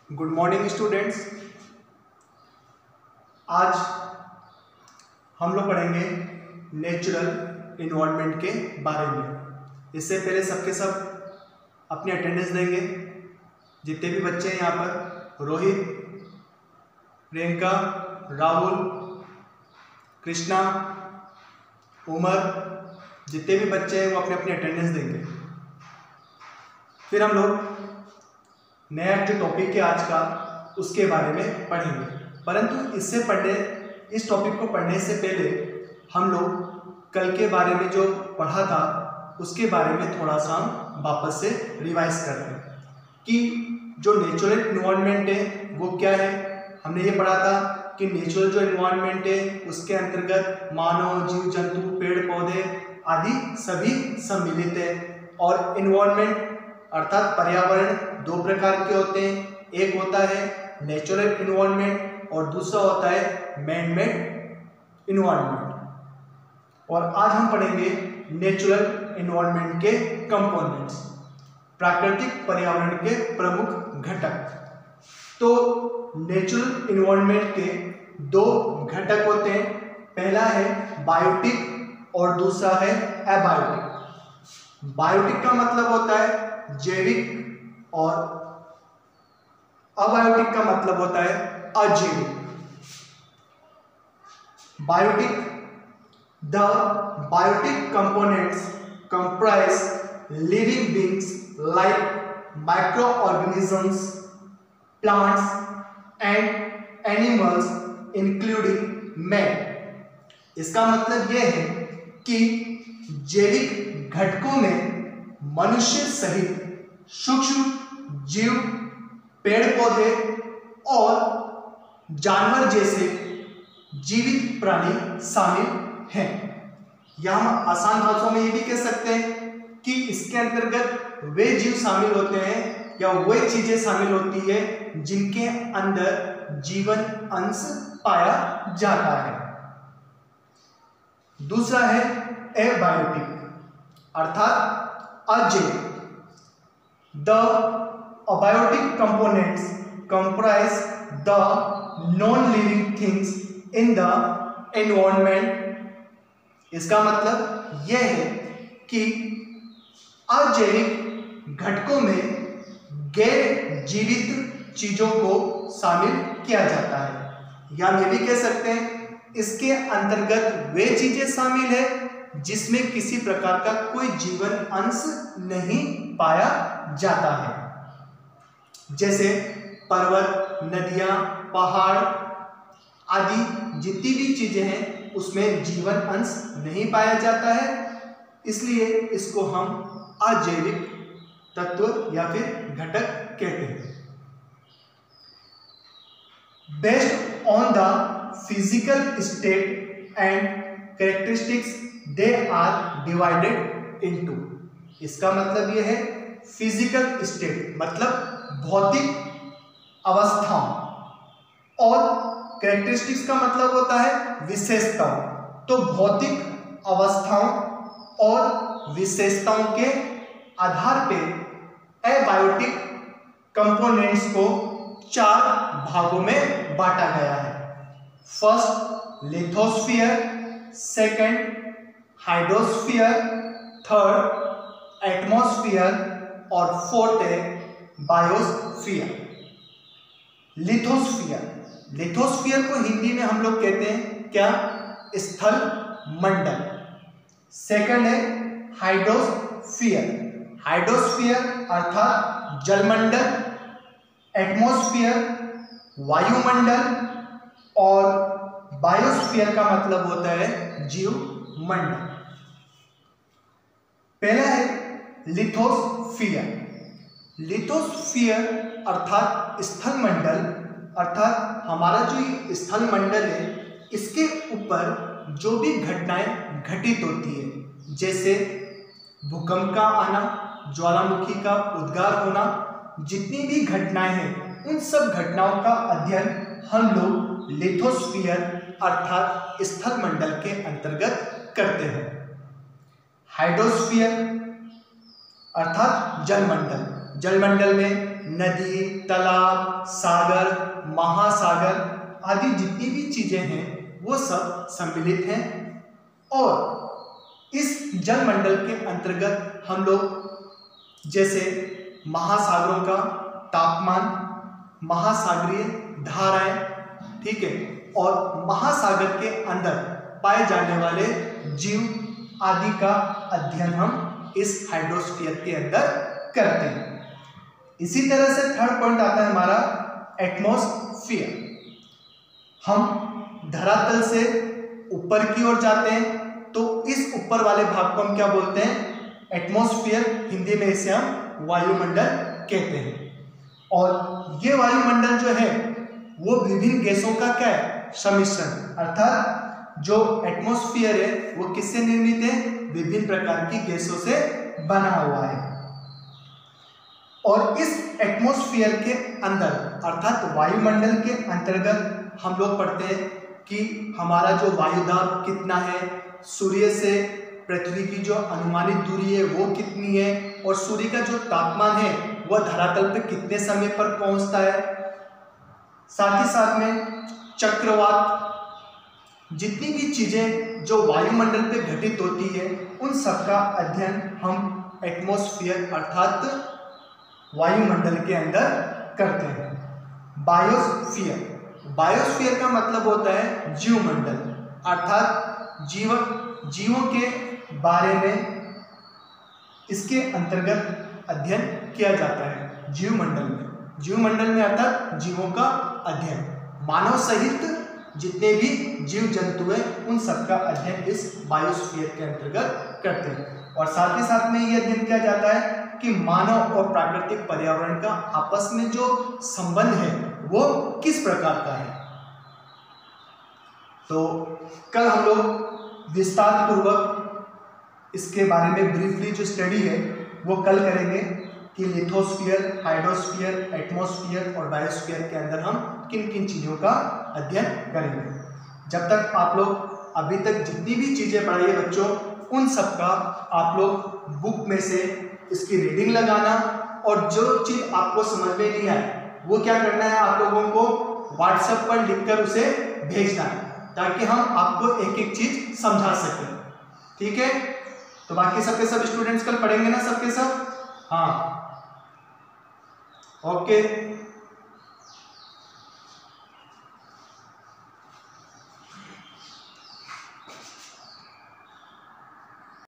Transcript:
Good morning students. आज हम लोग पढ़ेंगे नेचुरल इन्वायरमेंट के बारे में। इससे पहले सबके सब अपनी अटेंडेंस देंगे। जितने भी बच्चे हैं यहाँ पर, रोहित, प्रियंका, राहुल, कृष्णा, उमर, जितने भी बच्चे हैं वो अपने अपनी अटेंडेंस देंगे। फिर हम लोग नया जो टॉपिक है आज का उसके बारे में पढ़ेंगे। परंतु इस टॉपिक को पढ़ने से पहले हम लोग कल के बारे में जो पढ़ा था उसके बारे में थोड़ा सा हम वापस से रिवाइज करते हैं कि जो नेचुरल इन्वायरमेंट है वो क्या है। हमने ये पढ़ा था कि नेचुरल जो इन्वायरमेंट है उसके अंतर्गत मानव, जीव जंतु, पेड़ पौधे आदि सभी सम्मिलित है। और इन्वायरमेंट अर्थात पर्यावरण दो प्रकार के होते हैं। एक होता है नेचुरल इन्वायरमेंट और दूसरा होता है मैन मेड इन्वायरमेंट। और आज हम पढ़ेंगे नेचुरल इन्वायरमेंट के कंपोनेंट्स, प्राकृतिक पर्यावरण के प्रमुख घटक। तो नेचुरल इन्वायरमेंट के दो घटक होते हैं। पहला है बायोटिक और दूसरा है एबायोटिक। बायोटिक का मतलब होता है जैविक और अबायोटिक का मतलब होता है अजैविक। Biotic, the biotic components comprise living beings like microorganisms, plants and animals including man। इसका मतलब यह है कि जैविक घटकों में मनुष्य सहित सूक्ष्म जीव, पेड़ पौधे और जानवर जैसे जीवित प्राणी शामिल हैं। या हम आसान भाषाओं में ये भी कह सकते हैं कि इसके अंतर्गत वे जीव शामिल होते हैं या वे चीजें शामिल होती है जिनके अंदर जीवन अंश पाया जाता है। दूसरा है एबायोटिक अर्थात अजैविक। The abiotic components comprise the non-living things in the environment। इसका मतलब यह है कि अजैविक घटकों में गैर जीवित चीजों को शामिल किया जाता है। या हम ये भी कह सकते हैं इसके अंतर्गत वे चीजें शामिल है जिसमें किसी प्रकार का कोई जीवन अंश नहीं पाया जाता है। जैसे पर्वत, नदियां, पहाड़ आदि जितनी भी चीजें हैं उसमें जीवन अंश नहीं पाया जाता है, इसलिए इसको हम अजैविक तत्व या फिर घटक कहते हैं। Based on the physical state and characteristics they are divided into. इसका मतलब यह है फिजिकल स्टेट मतलब भौतिक अवस्थाओं और कैरेक्टरिस्टिक्स का मतलब होता है विशेषताओं। तो भौतिक अवस्थाओं और विशेषताओं के आधार पे एबायोटिक कंपोनेंट्स को चार भागों में बांटा गया है। First lithosphere, second hydrosphere, third atmosphere और फोर्थ है बायोस्फीयर। लिथोस्फीयर को हिंदी में हम लोग कहते हैं क्या? स्थल मंडल। सेकंड है हाइड्रोस्फीयर अर्थात जलमंडल, एटमॉस्फेयर वायुमंडल और बायोस्फीयर का मतलब होता है जीवमंडल। पहला है लिथोस्फीयर अर्थात स्थल मंडल अर्थात हमारा जो ये स्थल मंडल है इसके ऊपर जो भी घटनाएं घटित होती है, जैसे भूकंप का आना, ज्वालामुखी का उद्गार होना, जितनी भी घटनाएं हैं उन सब घटनाओं का अध्ययन हम लोग लिथोस्फीयर अर्थात स्थल मंडल के अंतर्गत करते हैं। हाइड्रोस्फीयर अर्थात जलमंडल, जलमंडल में नदी, तालाब, सागर, महासागर आदि जितनी भी चीजें हैं वो सब सम्मिलित हैं। और इस जलमंडल के अंतर्गत हम लोग जैसे महासागरों का तापमान, महासागरीय धाराएं, ठीक है, और महासागर के अंदर पाए जाने वाले जीव आदि का अध्ययन हम इस हाइड्रोस्फीयर के अंदर करते हैं। इसी तरह से थर्ड पॉइंट आता है हमारा एटमॉस्फेयर। हम धरातल से ऊपर की ओर जाते हैं तो इस ऊपर वाले भाग को हम क्या बोलते हैं? एटमॉस्फेयर। हिंदी में इसे हम वायुमंडल कहते हैं। और ये वायुमंडल जो है वो विभिन्न गैसों का क्या है? सम्मिश्रण। अर्थात जो एटमॉस्फेयर है वो किससे निर्मित है? विभिन्न प्रकार की गैसों से बना हुआ है। और इस एटमॉस्फेयर के अंदर अर्थात वायुमंडल के अंतर्गत हम लोग पढ़ते हैं कि हमारा जो वायुदाब कितना है, सूर्य से पृथ्वी की जो अनुमानित दूरी है वो कितनी है, और सूर्य का जो तापमान है वह धरातल पर कितने समय पर पहुंचता है। साथ ही साथ में चक्रवात, जितनी भी चीजें जो वायुमंडल पे घटित होती है उन सब का अध्ययन हम एटमॉस्फेयर अर्थात वायुमंडल के अंदर करते हैं। बायोस्फीयर, बायोस्फीयर का मतलब होता है जीवमंडल, अर्थात जीवों के बारे में इसके अंतर्गत अध्ययन किया जाता है। जीवमंडल में, जीवमंडल में अर्थात जीवों का अध्ययन, मानव सहित जितने भी जीव जंतु हैं उन सब का अध्ययन इस बायोस्फीयर के अंतर्गत करते हैं। और साथ ही साथ में यह अध्ययन किया जाता है कि मानव और प्राकृतिक पर्यावरण का आपस में जो संबंध है वो किस प्रकार का है। तो कल हम लोग विस्तार पूर्वक इसके बारे में ब्रीफली जो स्टडी है वो कल करेंगे कि लिथोस्फीयर, हाइड्रोस्फीयर, एटमॉस्फेयर और बायोस्फीयर के अंदर हम किन किन चीज़ों का अध्ययन करेंगे। जब तक आप लोग अभी तक जितनी भी चीज़ें पढ़ाई है बच्चों, उन सब का आप लोग बुक में से इसकी रीडिंग लगाना, और जो चीज़ आपको समझ में नहीं आए वो क्या करना है, आप लोगों को व्हाट्सएप पर लिखकर उसे भेजना है ताकि हम आपको एक एक चीज़ समझा सकें। ठीक है, तो बाकी सबके सब स्टूडेंट्स कल पढ़ेंगे ना सबके सब? हाँ, ओके।